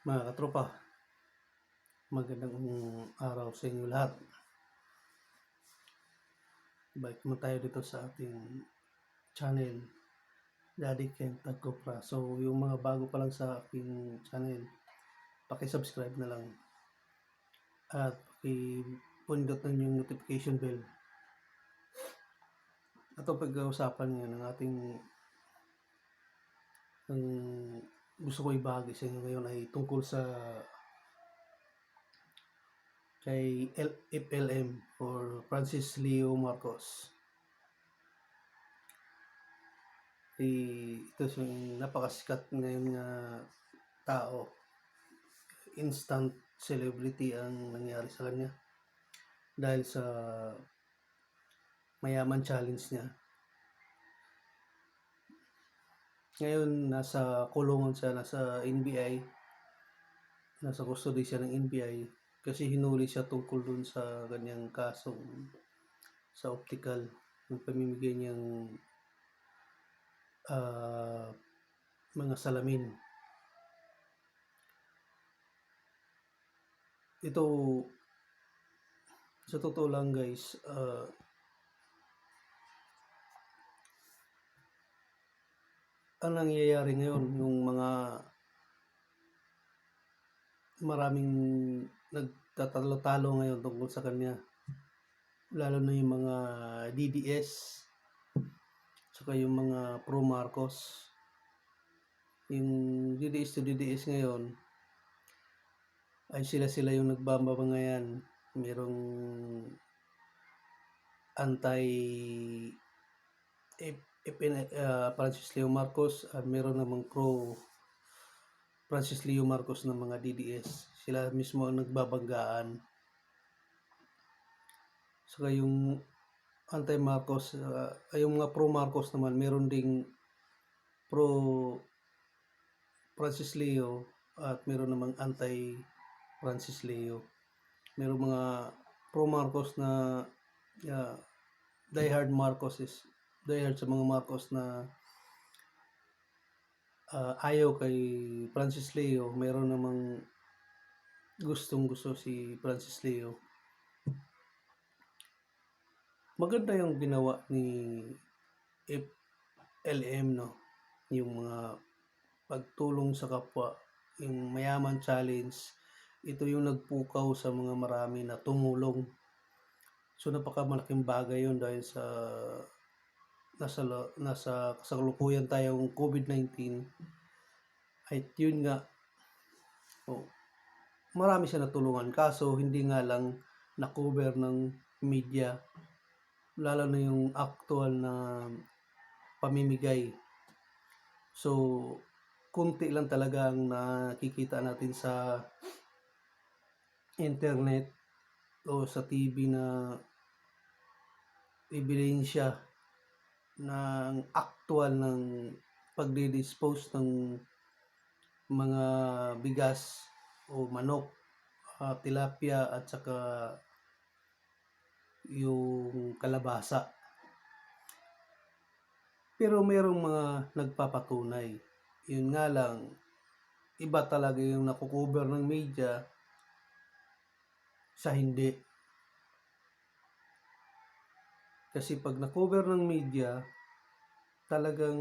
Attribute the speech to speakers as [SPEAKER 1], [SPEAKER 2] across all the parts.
[SPEAKER 1] Mga katropa, magandang araw sa inyo lahat. Balik naman tayo dito sa ating channel, Daddy Ken Tagcopra. So, yung mga bago pa lang sa aking channel, paki-subscribe na lang at paki-pindot na yung notification bell. Ito pag-uusapan ngayon ng ating ang gusto ko ibahagi sa inyo ngayon ay tungkol sa kay FLM or Francis Leo Marcos. Ito yung napakasikat ngayon nga tao. Instant celebrity ang nangyari sa kanya dahil sa mayaman challenge niya. Ngayon nasa kulungan siya, nasa NBI, nasa custody siya ng NBI kasi hinuli siya tungkol dun sa kanyang kasong sa optical, yung pamimigay niyang mga salamin. Ito, sa totoo lang guys, ang nangyayari ngayon, yung mga maraming nagtatalo-talo ngayon tungkol sa kanya, lalo na yung mga DDS saka yung mga pro Marcos. Yung DDS to DDS ngayon ay sila yung nagbabangayan. Merong anti Francis Leo Marcos at meron namang pro Francis Leo Marcos ng mga DDS. Sila mismo ang nagbabanggaan. Saka yung anti-Marcos, yung mga pro-Marcos naman, meron ding pro-Francis Leo at meron namang anti-Francis Leo. Meron mga pro-Marcos na diehard sa mga Marcos na ayaw kay Francis Leo. Meron namang gustong-gusto si Francis Leo. Maganda yung ginawa ni FLM, no? Yung mga pagtulong sa kapwa, yung mayaman challenge, ito yung nagpukaw sa mga marami na tumulong. So napakamalaking bagay yun dahil sa nasa kasalukuyan tayong COVID-19 ay yun nga, marami siya natulungan, kaso hindi nga lang na-cover ng media, lalo na yung actual na pamimigay. So kunti lang talaga ang nakikita natin sa internet o sa TV na ebidensya ng actual ng pagdi-dispose ng mga bigas o manok, tilapia at saka yung kalabasa. Pero mayroong mga nagpapatunay. Yun nga lang, iba talaga yung nakukover ng media sa hindi. Kasi pag na-cover ng media, talagang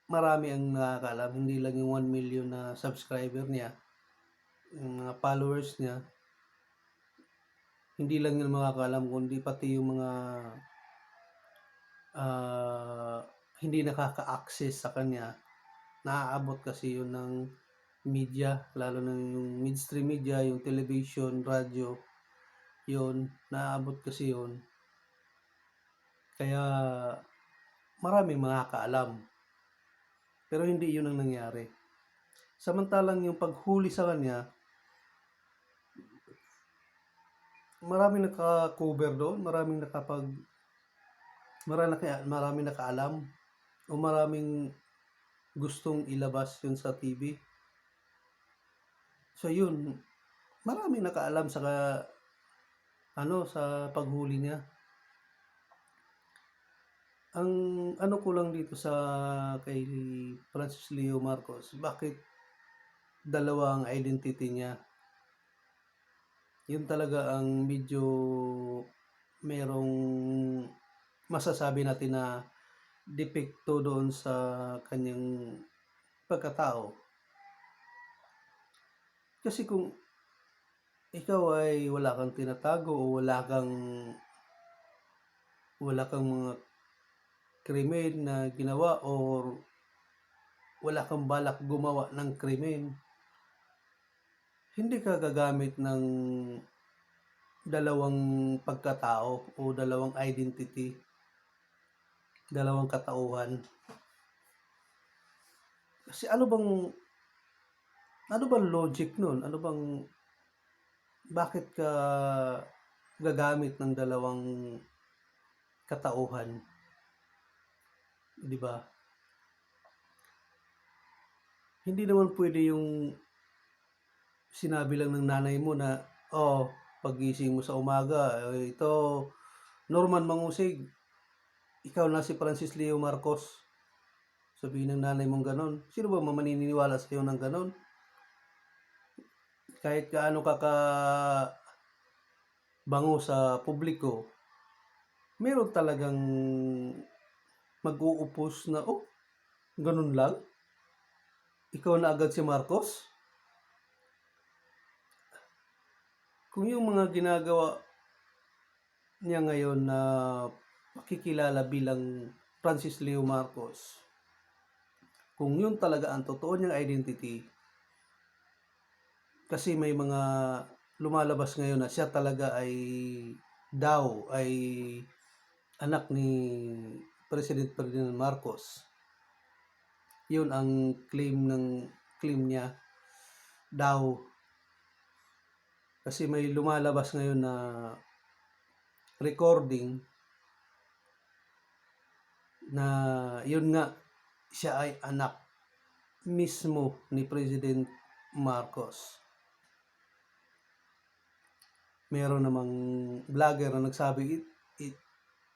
[SPEAKER 1] marami ang nakakaalam. Hindi lang yung 1 million na subscriber niya, yung mga followers niya. Hindi lang yun makakaalam, kundi pati yung mga hindi nakaka-access sa kanya. Naaabot kasi yun ng media, lalo na yung mainstream media, yung television, radyo, yun, naaabot kasi yun. Kaya maraming makakaalam. Pero hindi yun ang nangyari. Samantalang yung paghuli sa kanya, maraming naka-cover doon, maraming nakaalam o maraming gustong ilabas yun sa TV. So yun, maraming nakaalam sa paghuli niya. Ang ano ko lang dito sa kay Francis Leo Marcos, bakit dalawa ang identity niya. Yun talaga ang medyo merong masasabi natin na depekto doon sa kanyang pagkatao. Kasi kung ikaw ay wala kang tinatago o wala kang mga krimen na ginawa or wala kang balak gumawa ng krimen, hindi ka gagamit ng dalawang pagkatao o dalawang identity, dalawang katauhan. Kasi ano bang logic nun? Bakit ka gagamit ng dalawang katauhan? Di ba? Hindi naman pwede yung sinabi lang ng nanay mo na, pagising mo sa umaga, ito, Norman Mangusig, ikaw na si Francis Leo Marcos. Sabihin ng nanay mong ganon. Sino ba maniniwala sa iyo ng ganon? Kahit kaano ka bango sa publiko, meron talagang mag-uupos na, ganun lang? Ikaw na agad si Marcos? Kung yung mga ginagawa niya ngayon na pakikilala bilang Francis Leo Marcos, kung yun talaga ang totoo niyang identity, kasi may mga lumalabas ngayon na siya talaga ay anak ni President Ferdinand Marcos. Yun ang claim niya daw. Kasi may lumalabas ngayon na recording na yun nga, siya ay anak mismo ni President Marcos. Meron namang vlogger na nagsabi it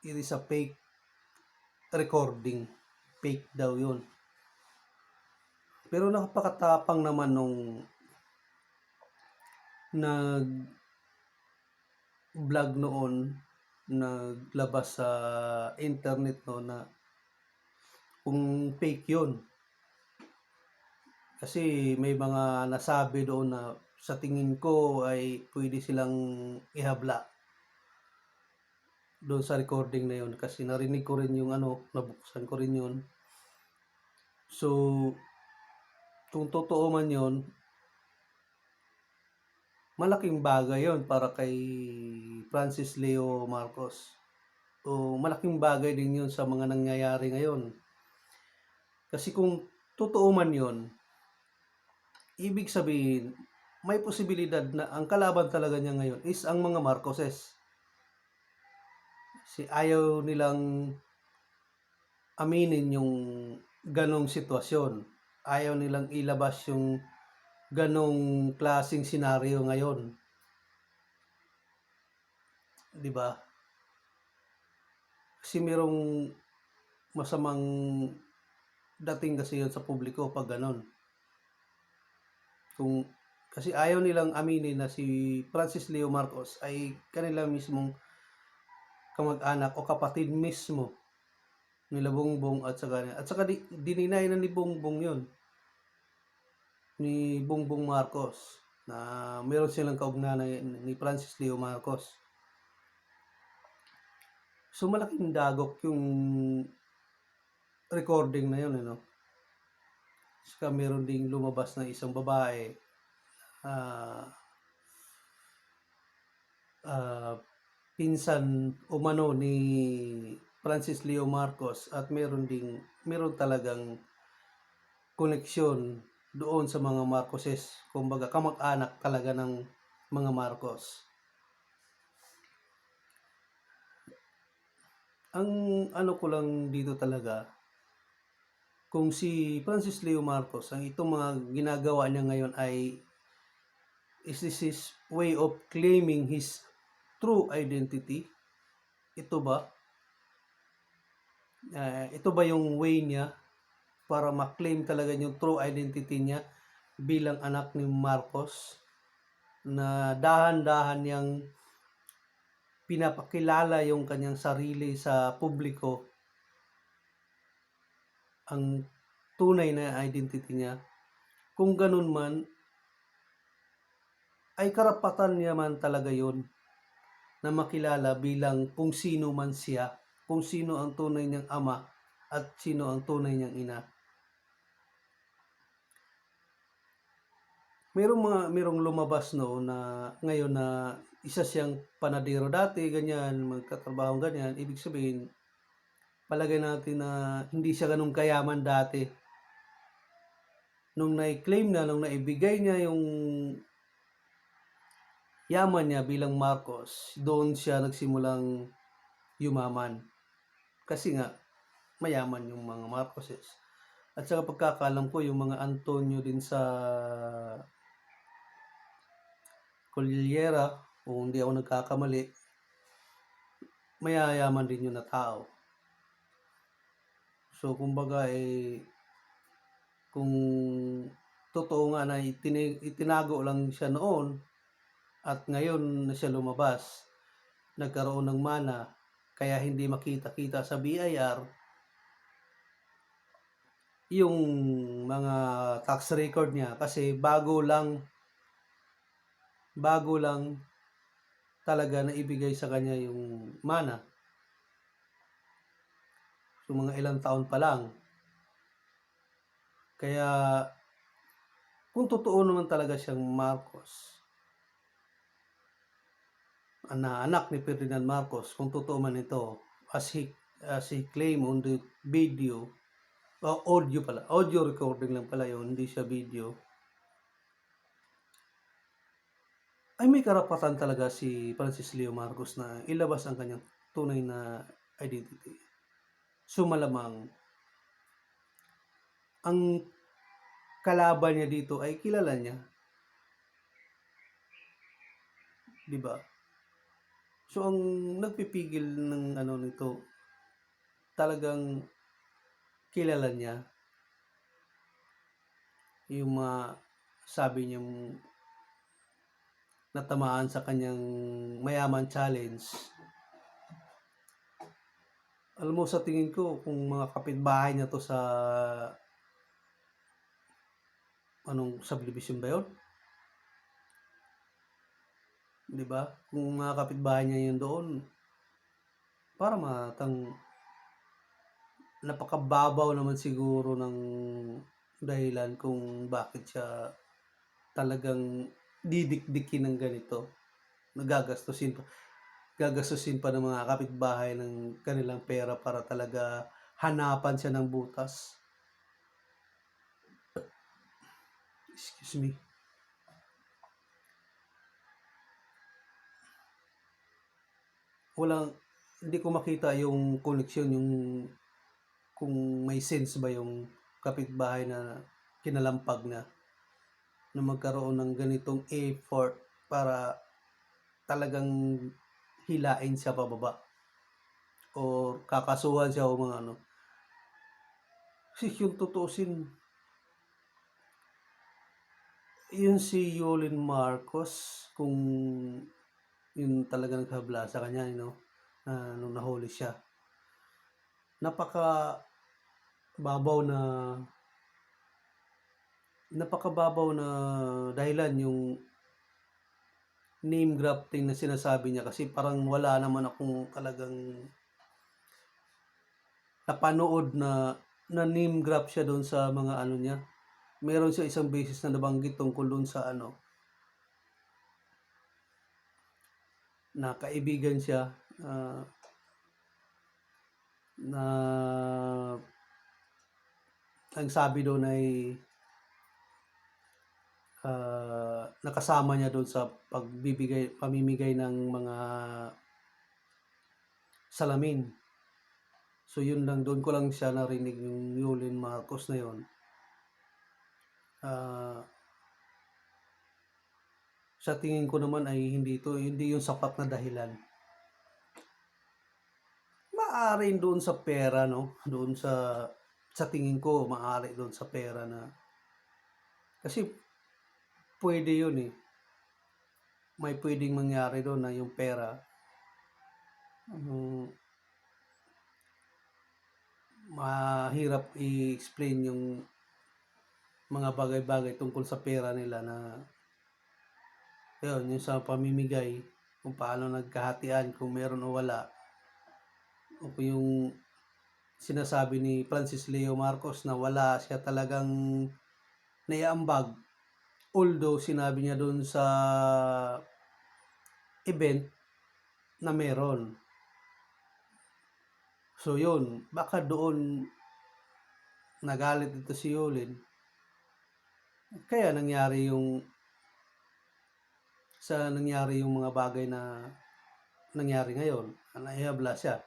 [SPEAKER 1] is a fake recording. Fake daw yun. Pero napakatapang naman nung nag-vlog noon, naglabas sa internet no na kung fake yun. Kasi may mga nasabi doon na sa tingin ko ay pwede silang ihabla doon sa recording na yun. Kasi narinig ko rin yung nabuksan ko rin yun. So, kung totoo man yun, malaking bagay yun para kay Francis Leo Marcos. O malaking bagay din yun sa mga nangyayari ngayon. Kasi kung totoo man yun, ibig sabihin, may posibilidad na ang kalaban talaga niya ngayon is ang mga Marcoses. Ayaw nilang aminin yung ganong sitwasyon. Ayaw nilang ilabas yung ganong klaseng senaryo ngayon. 'Di ba? Kasi merong masamang dating kasi yun sa publiko pag ganon. Kasi ayaw nilang aminin na si Francis Leo Marcos ay kanila mismong kamag-anak o kapatid mismo nila Bongbong at saka dininay na ni Bongbong yun, ni Bongbong Marcos, na meron silang kaugnayan ni Francis Leo Marcos. So malaking dagok yung recording na yun, Saka meron ding lumabas na isang babae, pinsan umano ni Francis Leo Marcos, at meron talagang koneksyon doon sa mga Marcoses. Kumbaga kamag-anak talaga ng mga Marcos. Ang ko lang dito talaga, kung si Francis Leo Marcos, ang itong mga ginagawa niya ngayon ay is this his way of claiming his true identity? Ito ba? Ito ba yung way niya para ma-claim talaga yung true identity niya bilang anak ni Marcos na dahan-dahan niyang pinapakilala yung kanyang sarili sa publiko, ang tunay na identity niya. Kung ganun man, ay karapatan niya man talaga yun na makilala bilang kung sino man siya, kung sino ang tunay niyang ama at sino ang tunay niyang ina. Merong lumabas noon na ngayon na isa siyang panadero dati, ganyan, magkatrabaho ganyan. Ibig sabihin, palagay natin na hindi siya ganun kayaman dati. Nung na-claim na, nung naibigay niya yung yaman niya bilang Marcos, doon siya nagsimulang yumaman. Kasi nga, mayaman yung mga Marcoses. At saka pagkakalam ko, yung mga Antonio din sa Cordillera, kung hindi ako nagkakamali, mayayaman din yun na tao. So, kumbaga, kung totoo nga na itinago lang siya noon at ngayon na siya lumabas, nagkaroon ng mana, kaya hindi makita-kita sa BIR yung mga tax record niya kasi bago lang talaga na ibigay sa kanya yung mana. So, mga ilang taon pa lang. Kaya, kung totoo naman talaga siyang Marcos, na anak ni Ferdinand Marcos, kung totoo man ito, as he claim on the video, audio recording lang pala yun, hindi siya video, ay may karapatan talaga si Francis Leo Marcos na ilabas ang kanyang tunay na identity. So malamang, ang kalaban niya dito ay kilala niya. Diba? So ang nagpipigil ng nito, talagang kilala niya yung sabi niyang natamaan sa kanyang mayaman challenge. Alam mo, sa tingin ko, kung mga kapitbahay niya to sa subdivision ba yun? Diba? Kung mga kapitbahay niya yun doon, para napakababaw naman siguro ng dahilan kung bakit siya talagang didikdikin ng ganito. Gagastusin pa ng mga kapitbahay ng kanilang pera para talaga hanapan siya ng butas. Excuse me. Hindi ko makita yung connection, yung kung may sense ba yung kapitbahay na kinalampag na magkaroon ng ganitong effort para talagang hilain siya pababa o kakasuhan siya o mga Kasi yung tutusin, yun si Yolin Marcos, kung yun talaga naghabla sa kanya, nung nahuli siya. Napakababaw na dahilan yung name grafting na sinasabi niya, kasi parang wala naman akong talagang napanood na name grab siya doon sa mga niya. Meron siya isang beses na nabanggit tungkol doon sa na kaibigan siya na ang sabi doon ay nakasama niya doon sa pamimigay ng mga salamin. So yun lang, doon ko lang siya narinig yung Yolin Marcos na yun. Sa tingin ko naman ay hindi yung sapat na dahilan. Maaari doon sa pera, no? Doon sa tingin ko, maaari doon sa pera na. Kasi puwede yun, eh. May puwedeng mangyari dun na yung pera, mahirap i-explain yung mga bagay-bagay tungkol sa pera nila na yun, yung sa pamimigay, kung paano nagkahatian, kung meron o wala. O kung yung sinasabi ni Francis Leo Marcos na wala siya talagang naiambag. Although sinabi niya dun sa event na meron. So yun, baka doon nagalit ito si Yulin. Kaya nangyari yung mga bagay na nangyari ngayon. Naihabla siya.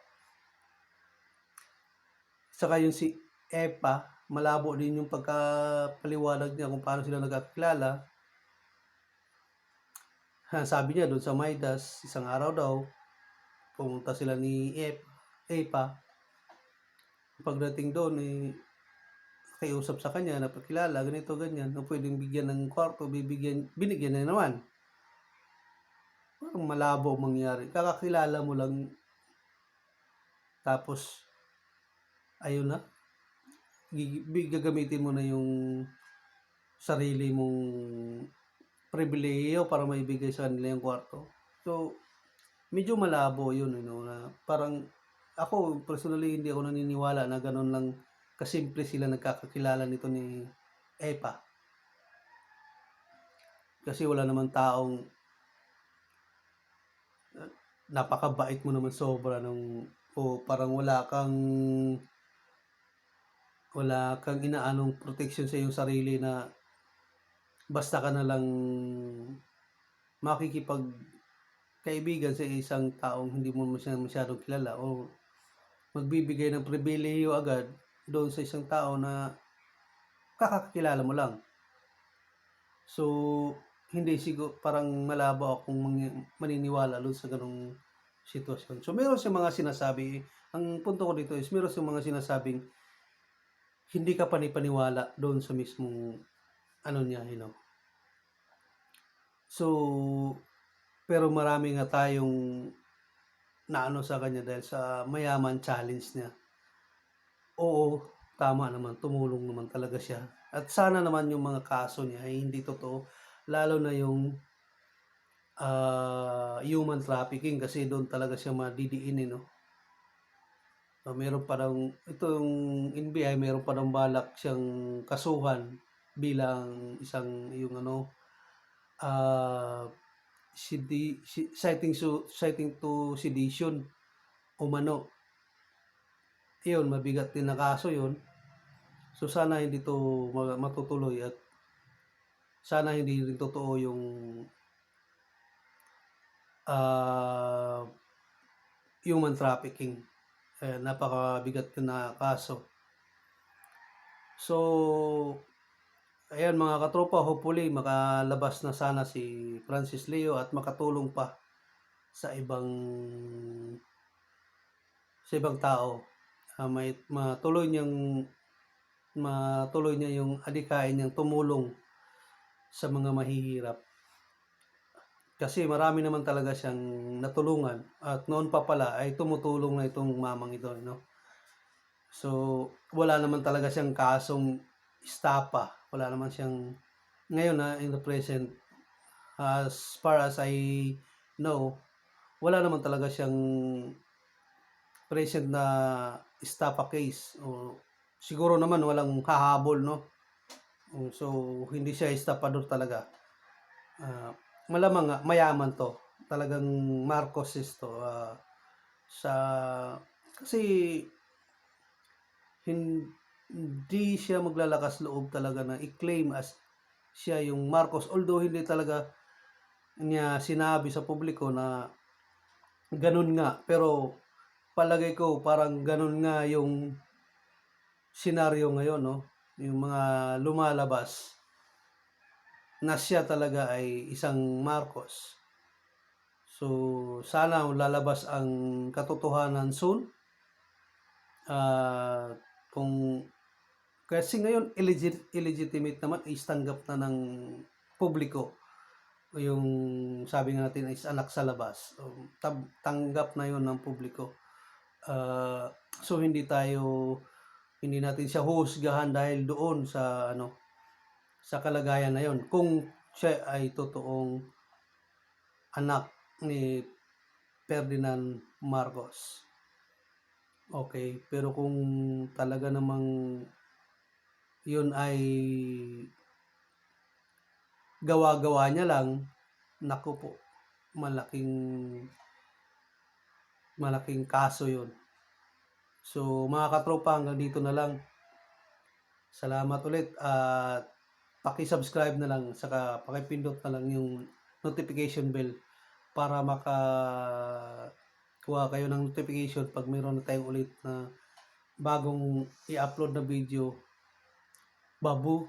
[SPEAKER 1] Saka yung si Epa, malabo din yung pagkapaliwanag niya kung paano sila nagkakilala. Sabi niya doon sa Midas, isang araw daw, pumunta sila ni Epa. Pagdating doon, nakiusap sa kanya, napakilala, ganito, ganyan. Kung pwedeng bigyan ng kwarto, binigyan na naman. Parang malabo mangyari. Kakakilala mo lang, tapos, ayun na, gagamitin mo na yung sarili mong pribilehiyo para maibigay sa kanila yung kwarto. So, medyo malabo yun, na parang ako, personally, hindi ako naniniwala na ganun lang kasimple sila nagkakakilala nito ni Epa. Kasi wala namang taong napakabait mo naman sobra o parang wala kang inaanong protection sa iyong sarili na basta ka na lang makikipagkaibigan sa isang taong hindi mo masyadong kilala o magbibigay ng pribilehiyo agad doon sa isang tao na kakakilala mo lang. So, hindi siguro, parang malabo akong maniniwala doon sa ganong sitwasyon. So, meron siyang mga sinasabi. Ang punto ko dito is meron siyang mga sinasabing hindi ka panipaniwala doon sa mismong niya, So, pero marami nga tayong naano sa kanya dahil sa mayaman challenge niya. Oo, tama naman, tumulong naman talaga siya. At sana naman yung mga kaso niya ay hindi totoo, lalo na yung human trafficking kasi doon talaga siya madidiin, no? Meron pa daw, itong NBI, meron pa daw balak siyang kasuhan bilang isang citing to sedition umano. Yun, mabigat din na kaso yun. So sana hindi to matutuloy at sana hindi rin totoo yung human trafficking. Napakabigat na kaso. So, ayan mga katropa, hopefully makalabas na sana si Francis Leo at makatulong pa sa ibang tao. Matuloy niya yung adikain niyang tumulong sa mga mahihirap. Kasi marami naman talaga siyang natulungan at noon pa pala ay tumutulong na itong mamang ito, So, wala naman talaga siyang kasong estapa. Wala naman siyang ngayon in the present, as far as I know, wala naman talaga siyang present na estapa case. O siguro naman walang hahabol, So, hindi siya estapador talaga. Malamang nga, mayaman to. Talagang Marcoses to. Kasi hindi siya maglalakas loob talaga na i-claim as siya yung Marcos. Although hindi talaga niya sinabi sa publiko na ganun nga. Pero palagay ko parang ganun nga yung senaryo ngayon, Yung mga lumalabas na siya talaga ay isang Marcos. So, sana lalabas ang katotohanan soon. Kasi ngayon illegitimate naman, tanggap na ng publiko. Yung sabi nga natin is anak sa labas. Tanggap na yun ng publiko. So hindi natin siya huhusgahan dahil doon sa sa kalagayan na yun. Kung siya ay totoong anak ni Ferdinand Marcos. Okay, pero kung talaga namang yun ay gawa-gawa niya lang, naku po, malaking kaso yun. So mga katropa, hanggang dito na lang. Salamat ulit at paki-subscribe na lang saka paki-pindot na lang yung notification bell para kuha kayo ng notification pag mayroon na tayong ulit na bagong i-upload na video. Babu.